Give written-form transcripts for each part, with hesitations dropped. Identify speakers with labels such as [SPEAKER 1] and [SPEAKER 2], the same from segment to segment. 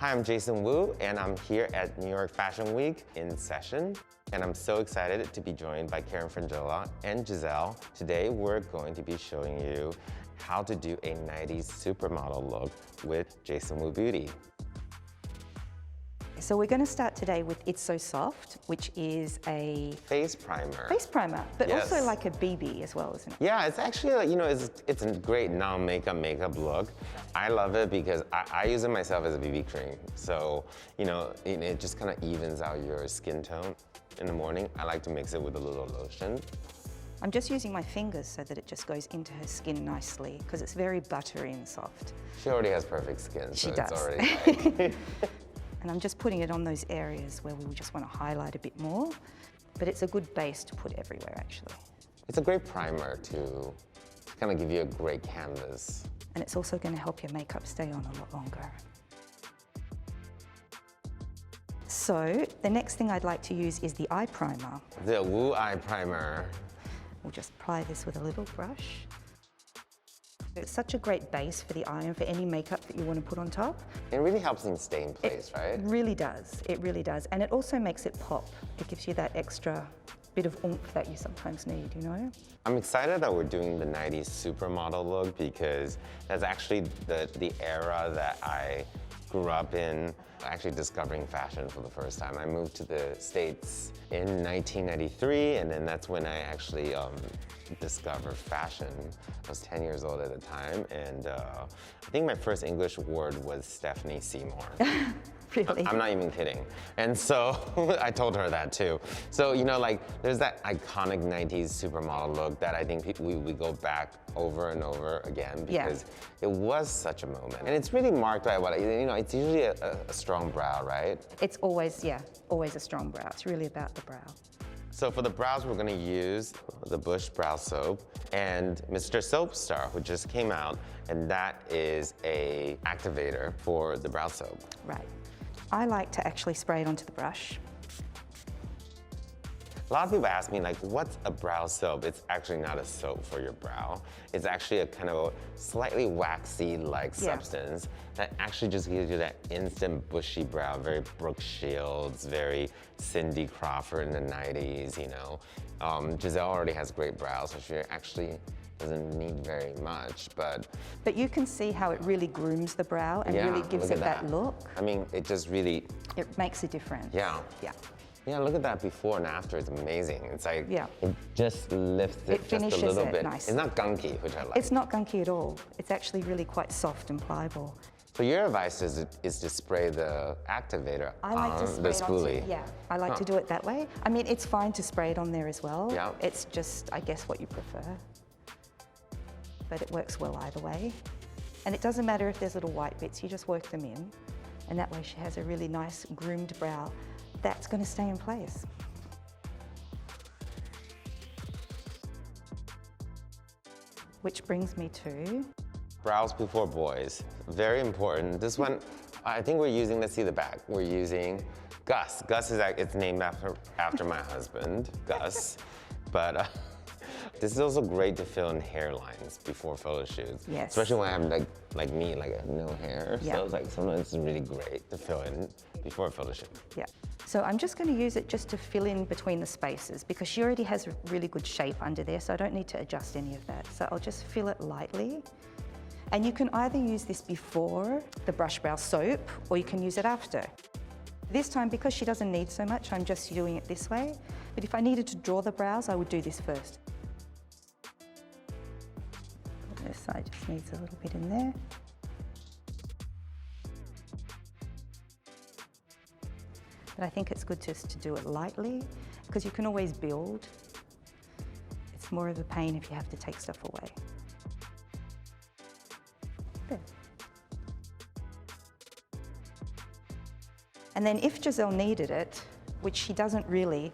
[SPEAKER 1] Hi, I'm Jason Wu, and I'm here at New York Fashion Week in session. And I'm so excited to be joined by Karan Franjola and Giselle. Today, we're going to be showing you how to do a 90s supermodel look with Jason Wu Beauty.
[SPEAKER 2] So we're going to start today with It's So Soft, which is a
[SPEAKER 1] face primer.
[SPEAKER 2] Face primer, but
[SPEAKER 1] Yes.
[SPEAKER 2] also like a BB as well, isn't it?
[SPEAKER 1] Yeah, it's actually, you know, it's a great non-makeup look. I love it because I use it myself as a BB cream. So, you know, it just kind of evens out your skin tone. In the morning, I like to mix it with a little lotion.
[SPEAKER 2] I'm just using my fingers so that it just goes into her skin nicely because it's very buttery and soft.
[SPEAKER 1] She already has perfect skin, so
[SPEAKER 2] She
[SPEAKER 1] it's
[SPEAKER 2] does.
[SPEAKER 1] already like...
[SPEAKER 2] And I'm just putting it on those areas where we just want to highlight a bit more, but it's a good base to put everywhere actually.
[SPEAKER 1] It's a great primer to kind of give you a great canvas.
[SPEAKER 2] And it's also going to help your makeup stay on a lot longer. So the next thing I'd like to use is the eye primer.
[SPEAKER 1] The Wu Eye Primer.
[SPEAKER 2] We'll just apply this with a little brush. It's such a great base for the eye and for any makeup that you want to put on top.
[SPEAKER 1] It really helps them stay in place, right?
[SPEAKER 2] It really does, it really does. And it also makes it pop. It gives you that extra bit of oomph that you sometimes need, you know?
[SPEAKER 1] I'm excited that we're doing the 90s supermodel look because that's actually the era that I grew up in, actually discovering fashion for the first time. I moved to the States in 1993, and then that's when I actually discovered fashion. I was 10 years old at the time, and I think my first English word was Stephanie Seymour.
[SPEAKER 2] Really?
[SPEAKER 1] I'm not even kidding. And so I told her that too. So, you know, like there's that iconic 90s supermodel look that I think we go back over and over again because it was such a moment. And it's really marked by what, you know, it's usually a strong brow, right?
[SPEAKER 2] It's always, always a strong brow. It's really about the brow.
[SPEAKER 1] So for the brows, we're gonna use the Bush Brow Soap and Mr. Soap Star, who just came out, and that is a activator for the brow soap.
[SPEAKER 2] Right. I like to actually spray it onto the brush.
[SPEAKER 1] A lot of people ask me, like, what's a brow soap? It's actually not a soap for your brow. It's actually a kind of a slightly waxy-like substance that actually just gives you that instant bushy brow, very Brooke Shields, very Cindy Crawford in the 90s, you know. Giselle already has great brows, so she actually doesn't need very much, but
[SPEAKER 2] you can see how it really grooms the brow and really gives it that look.
[SPEAKER 1] I mean, it just really...
[SPEAKER 2] It makes a difference.
[SPEAKER 1] Yeah.
[SPEAKER 2] Yeah.
[SPEAKER 1] Yeah, look at that before and after. It's amazing. It's like, it just lifts
[SPEAKER 2] it
[SPEAKER 1] just a little bit.
[SPEAKER 2] Nicely.
[SPEAKER 1] It's not gunky, which I like.
[SPEAKER 2] It's not gunky at all. It's actually really quite soft and pliable.
[SPEAKER 1] So your advice is to spray the activator on the spoolie.
[SPEAKER 2] I like to do it that way. I mean, it's fine to spray it on there as well.
[SPEAKER 1] Yeah.
[SPEAKER 2] It's just, I guess, what you prefer. But it works well either way. And it doesn't matter if there's little white bits, you just work them in. And that way she has a really nice groomed brow that's going to stay in place. Which brings me to...
[SPEAKER 1] Brows before boys. Very important. This one, I think we're using, let's see the back. We're using Gus. Gus is, it's named after my husband, Gus. But this is also great to fill in hairlines before photo shoots.
[SPEAKER 2] Yes.
[SPEAKER 1] Especially when I have like me, like I have no hair.
[SPEAKER 2] Yeah.
[SPEAKER 1] So it's like sometimes it's really great to fill in before a photo shoot.
[SPEAKER 2] Yeah. So I'm just going to use it just to fill in between the spaces because she already has a really good shape under there, so I don't need to adjust any of that. So I'll just fill it lightly. And you can either use this before the Brush Brow Soap or you can use it after. This time, because she doesn't need so much, I'm just doing it this way. But if I needed to draw the brows, I would do this first. This side just needs a little bit in there. But I think it's good just to do it lightly because you can always build. It's more of a pain if you have to take stuff away. There. And then if Giselle needed it, which she doesn't really,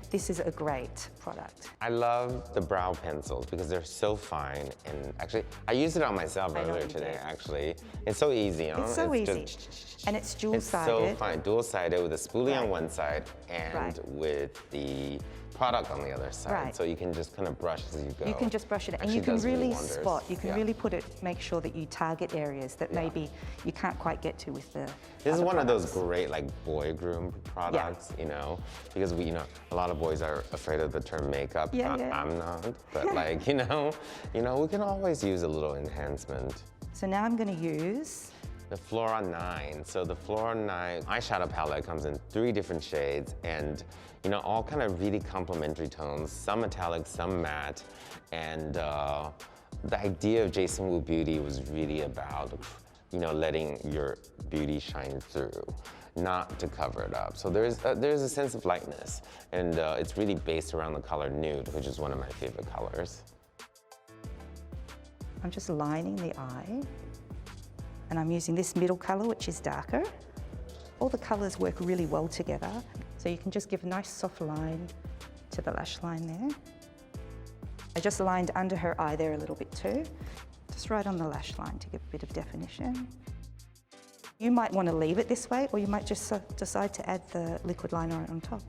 [SPEAKER 2] this is a great product.
[SPEAKER 1] I love the brow pencils because they're so fine, and actually, I used it on myself earlier today, actually. It's so easy, huh?
[SPEAKER 2] It's so easy. And it's dual-sided.
[SPEAKER 1] It's so fine, dual-sided with a spoolie on one side and with the product on the other side.
[SPEAKER 2] Right.
[SPEAKER 1] So you can just kind of brush as you go.
[SPEAKER 2] You can just brush it, and
[SPEAKER 1] Actually
[SPEAKER 2] you can
[SPEAKER 1] does
[SPEAKER 2] really
[SPEAKER 1] wonders.
[SPEAKER 2] spot, you can
[SPEAKER 1] Yeah.
[SPEAKER 2] really make sure that you target areas that maybe you can't quite get to with the
[SPEAKER 1] This is
[SPEAKER 2] other
[SPEAKER 1] one of those
[SPEAKER 2] products.
[SPEAKER 1] great like boy groom products, you know, because we, you know, a lot of boys are afraid of the term makeup.
[SPEAKER 2] Yeah, yeah.
[SPEAKER 1] I'm not, but like, you know, we can always use a little enhancement.
[SPEAKER 2] So now I'm going to use
[SPEAKER 1] The Flora 9. So the Flora 9 eyeshadow palette comes in 3 different shades and, you know, all kind of really complementary tones, some metallic, some matte. And the idea of Jason Wu Beauty was really about, you know, letting your beauty shine through, not to cover it up. So there's a sense of lightness, and it's really based around the color nude, which is one of my favorite colors.
[SPEAKER 2] I'm just lining the eye, and I'm using this middle color, which is darker. All the colors work really well together, so you can just give a nice soft line to the lash line there. I just lined under her eye there a little bit too, just right on the lash line to give a bit of definition. You might want to leave it this way, or you might just decide to add the liquid liner on top.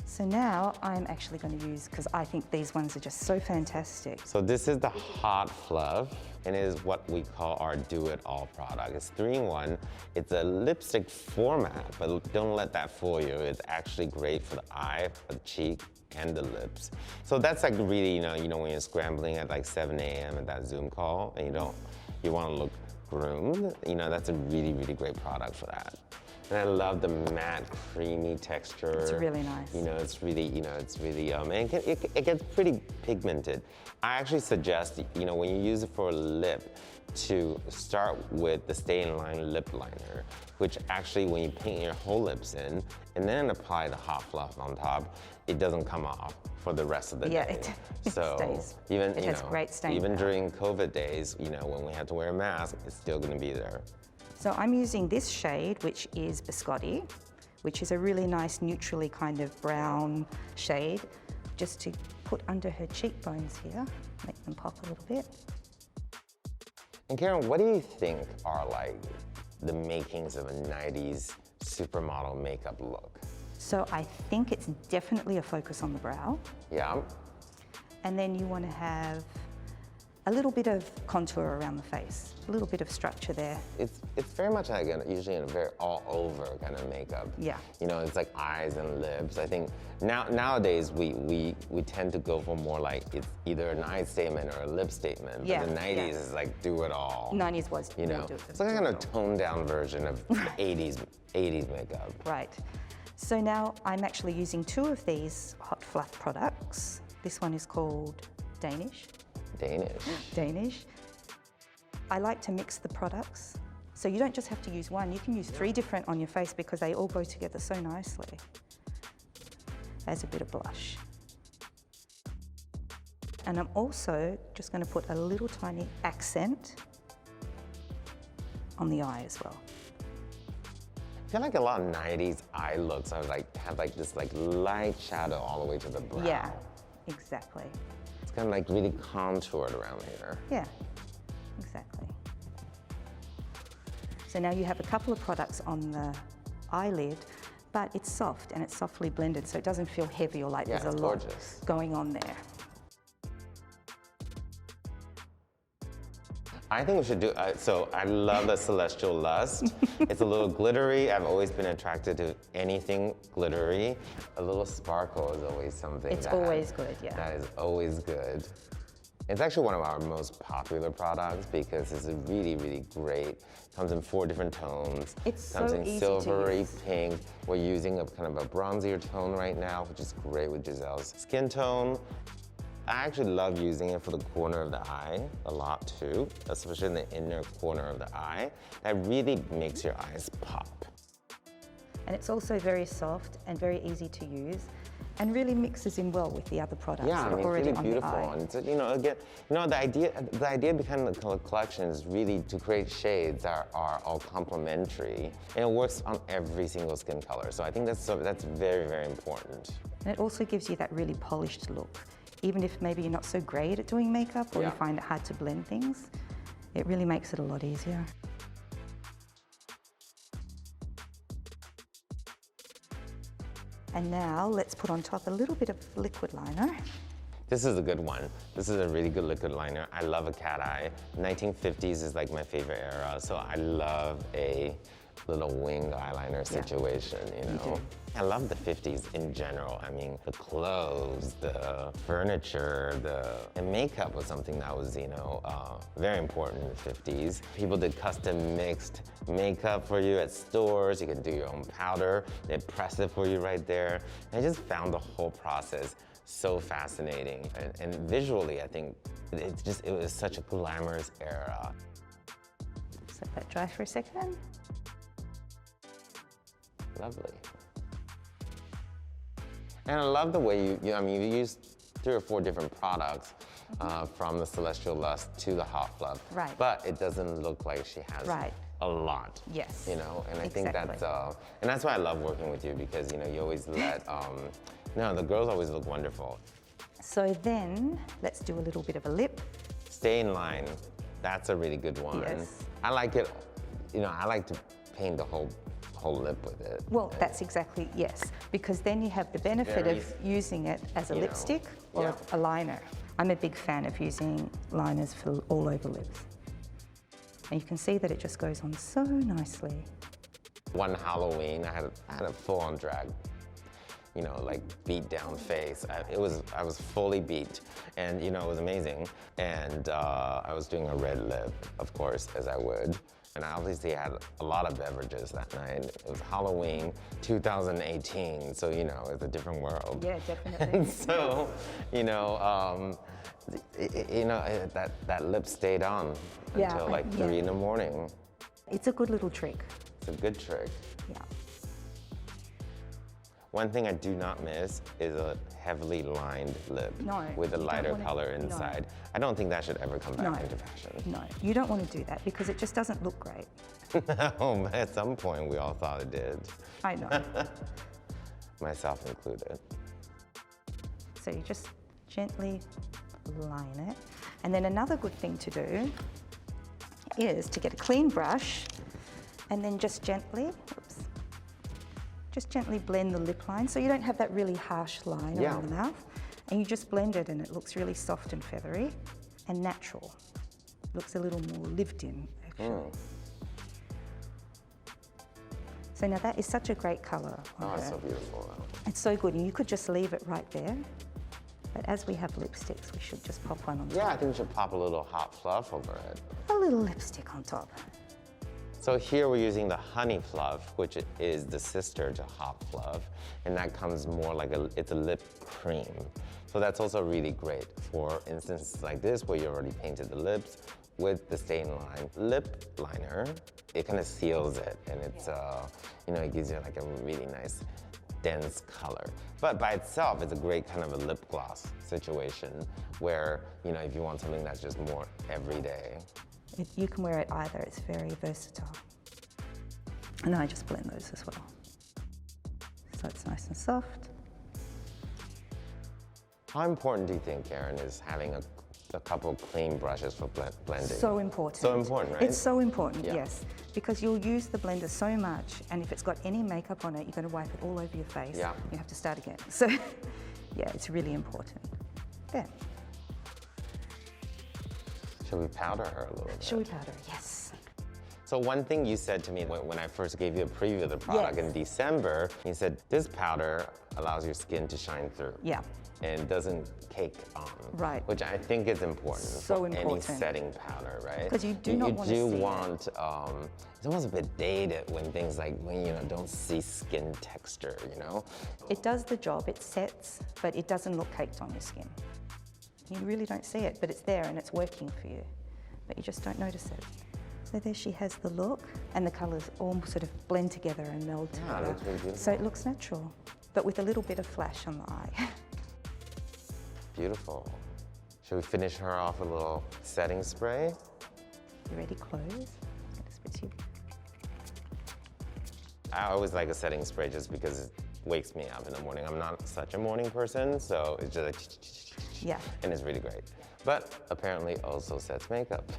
[SPEAKER 2] So now I'm actually going to use, because I think these ones are just so fantastic.
[SPEAKER 1] So this is the Hot Fluff, and it is what we call our do-it-all product. It's 3-in-1. It's a lipstick format, but don't let that fool you. It's actually great for the eye, for the cheek, and the lips. So that's like really, you know when you're scrambling at like 7 a.m. at that Zoom call, and you want to look groomed, you know, that's a really, really great product for that. And I love the matte, creamy texture.
[SPEAKER 2] It's really nice.
[SPEAKER 1] You know, it's really, and it gets pretty pigmented. I actually suggest, you know, when you use it for a lip, to start with the Stay in Line lip liner, which actually, when you paint your whole lips in, and then apply the Hot Fluff on top, it doesn't come off for the rest of the day.
[SPEAKER 2] It
[SPEAKER 1] So
[SPEAKER 2] stays.
[SPEAKER 1] even,
[SPEAKER 2] It has great staying
[SPEAKER 1] even
[SPEAKER 2] power.
[SPEAKER 1] during COVID days, you know, when we had to wear a mask, it's still gonna be there.
[SPEAKER 2] So I'm using this shade, which is Biscotti, which is a really nice neutrally kind of brown shade, just to put under her cheekbones here, make them pop a little bit.
[SPEAKER 1] And Karen, what do you think are like the makings of a 90s supermodel makeup look?
[SPEAKER 2] So I think it's definitely a focus on the brow.
[SPEAKER 1] Yeah.
[SPEAKER 2] And then you want to have a little bit of contour around the face, a little bit of structure there.
[SPEAKER 1] It's very much like usually in a very all over kind of makeup.
[SPEAKER 2] Yeah.
[SPEAKER 1] You know, it's like eyes and lips. I think nowadays we tend to go for more like it's either an eye statement or a lip statement.
[SPEAKER 2] Yeah,
[SPEAKER 1] But the 90s
[SPEAKER 2] yeah.
[SPEAKER 1] is like do it all.
[SPEAKER 2] 90s was,
[SPEAKER 1] You know, it's like a kind of toned down version of 80s makeup.
[SPEAKER 2] Right. So now I'm actually using 2 of these Hot Fluff products. This one is called Danish. I like to mix the products. So you don't just have to use one, you can use 3 different on your face because they all go together so nicely. As a bit of blush. And I'm also just going to put a little tiny accent on the eye as well.
[SPEAKER 1] I feel like a lot of 90s eye looks are like have like this like light shadow all the way to the brow.
[SPEAKER 2] Yeah, exactly.
[SPEAKER 1] It's kind of like really contoured around here.
[SPEAKER 2] Yeah, exactly. So now you have a couple of products on the eyelid, but it's soft and it's softly blended, so it doesn't feel heavy or like
[SPEAKER 1] Yeah,
[SPEAKER 2] there's a
[SPEAKER 1] it's
[SPEAKER 2] lot
[SPEAKER 1] gorgeous.
[SPEAKER 2] going on there.
[SPEAKER 1] I think we should do, so I love the Celestial Lust. It's a little glittery. I've always been attracted to anything glittery. A little sparkle is always something
[SPEAKER 2] It's always good, yeah.
[SPEAKER 1] That is always good. It's actually one of our most popular products because it's a really, really great. Comes in 4 different tones.
[SPEAKER 2] It's
[SPEAKER 1] Comes
[SPEAKER 2] so
[SPEAKER 1] in
[SPEAKER 2] easy to
[SPEAKER 1] silvery
[SPEAKER 2] use.
[SPEAKER 1] pink. We're using a kind of a bronzier tone right now, which is great with Giselle's skin tone. I actually love using it for the corner of the eye a lot too, especially in the inner corner of the eye. That really makes your eyes pop.
[SPEAKER 2] And it's also very soft and very easy to use and really mixes in well with the other products
[SPEAKER 1] Yeah,
[SPEAKER 2] that
[SPEAKER 1] I
[SPEAKER 2] are
[SPEAKER 1] mean,
[SPEAKER 2] already
[SPEAKER 1] it's really
[SPEAKER 2] on the
[SPEAKER 1] beautiful.
[SPEAKER 2] eye.
[SPEAKER 1] And it's, you know, again, the idea behind the collection is really to create shades that are all complementary, and it works on every single skin color. So I think that's very, very important.
[SPEAKER 2] And it also gives you that really polished look. Even if maybe you're not so great at doing makeup or
[SPEAKER 1] Yeah.
[SPEAKER 2] you find it hard to blend things, it really makes it a lot easier. And now let's put on top a little bit of liquid liner.
[SPEAKER 1] This is a good one. This is a really good liquid liner. I love a cat eye. 1950s is like my favorite era, so I love a little wing eyeliner situation, you know? I love the 50s in general. I mean, the clothes, the furniture, and makeup was something that was, you know, very important in the 50s. People did custom mixed makeup for you at stores. You could do your own powder. They'd press it for you right there. And I just found the whole process so fascinating. And visually, I think it was such a glamorous era.
[SPEAKER 2] Let that dry for a second.
[SPEAKER 1] Lovely. And I love the way I mean, you used 3 or 4 different products from the Celestial Lust to the Hot Fluff.
[SPEAKER 2] Right.
[SPEAKER 1] But it doesn't look like she has a lot.
[SPEAKER 2] Yes.
[SPEAKER 1] You know, and I think that's, and that's why I love working with you, because, you know, you always let, the girls always look wonderful.
[SPEAKER 2] So then, let's do a little bit of a lip.
[SPEAKER 1] Stay in line. That's a really good one.
[SPEAKER 2] Yes.
[SPEAKER 1] I like it, you know, I like to paint the whole lip with it.
[SPEAKER 2] Well, that's exactly, yes, because then you have the benefit of using it as a lipstick or a liner. I'm a big fan of using liners for all over lips. And you can see that it just goes on so nicely.
[SPEAKER 1] One Halloween, I had a full-on drag, you know, like beat down face. I was fully beat, and you know, it was amazing. And I was doing a red lip, of course, as I would. And I obviously had a lot of beverages that night. It was Halloween 2018, so you know, it's a different world.
[SPEAKER 2] Yeah, definitely.
[SPEAKER 1] And so, you know, that lip stayed on until like 3 in the morning.
[SPEAKER 2] It's a good little trick.
[SPEAKER 1] It's a good trick.
[SPEAKER 2] Yeah.
[SPEAKER 1] One thing I do not miss is a heavily lined lip with a lighter color inside.
[SPEAKER 2] No.
[SPEAKER 1] I don't think that should ever come back into fashion.
[SPEAKER 2] No, you don't want to do that because it just doesn't look great.
[SPEAKER 1] No, but at some point we all thought it did.
[SPEAKER 2] I know.
[SPEAKER 1] Myself included.
[SPEAKER 2] So you just gently line it. And then another good thing to do is to get a clean brush and then just gently blend the lip line so you don't have that really harsh line around the mouth. And you just blend it and it looks really soft and feathery and natural. It looks a little more lived in, actually. So now that is such a great colour.
[SPEAKER 1] Oh, it's so beautiful.
[SPEAKER 2] It's so good, and you could just leave it right there. But as we have lipsticks, we should just pop one on top.
[SPEAKER 1] Yeah, I think we should pop a little Hot Fluff over it.
[SPEAKER 2] A little lipstick on top.
[SPEAKER 1] So here we're using the Honey Fluff, which is the sister to Hot Fluff, and that comes more like it's a lip cream. So that's also really great for instances like this where you already painted the lips with the stain line. Lip liner, it kind of seals it, and it's, you know, it gives you like a really nice dense color. But by itself, it's a great kind of a lip gloss situation where, you know, if you want something that's just more everyday.
[SPEAKER 2] You can wear it either, it's very versatile. And I just blend those as well. So it's nice and soft.
[SPEAKER 1] How important do you think, Karen, is having a couple clean brushes for blending?
[SPEAKER 2] So important.
[SPEAKER 1] So important, right?
[SPEAKER 2] It's so important, yes. Because you'll use the blender so much, and if it's got any makeup on it, you're going to wipe it all over your face.
[SPEAKER 1] Yeah.
[SPEAKER 2] You have to start again. So, yeah, it's really important. There.
[SPEAKER 1] Should we powder her a little bit?
[SPEAKER 2] Should we powder? Yes.
[SPEAKER 1] So one thing you said to me when I first gave you a preview of the product in December, you said, this powder allows your skin to shine through. Yeah. And doesn't cake on. Right. Which I think is important for any setting powder, right? Because you do not want to see it. It's almost a bit dated when things like, when you know, don't see skin texture, you know? It does the job, it sets, but it doesn't look caked on your skin. You really don't see it, but it's there and it's working for you. But you just don't notice it. So there she has the look, and the colours all sort of blend together and meld together. It looks really beautiful. So it looks natural, but with a little bit of flash on the eye. Beautiful. Should we finish her off with a little setting spray? You ready, close? I always like a setting spray just because it wakes me up in the morning. I'm not such a morning person, so it's just like, and it's really great. But apparently also sets makeup.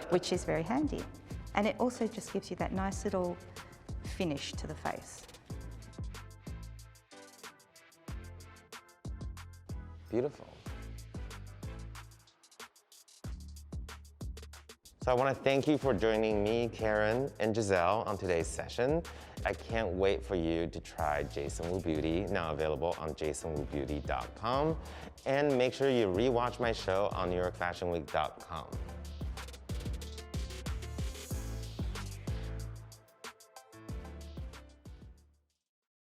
[SPEAKER 1] Which is very handy. And it also just gives you that nice little finish to the face. beautiful. So I want to thank you for joining me, Karen, and Giselle on today's session. I can't wait for you to try Jason Wu Beauty, now available on jasonwubeauty.com. And make sure you rewatch my show on NewYorkFashionWeek.com.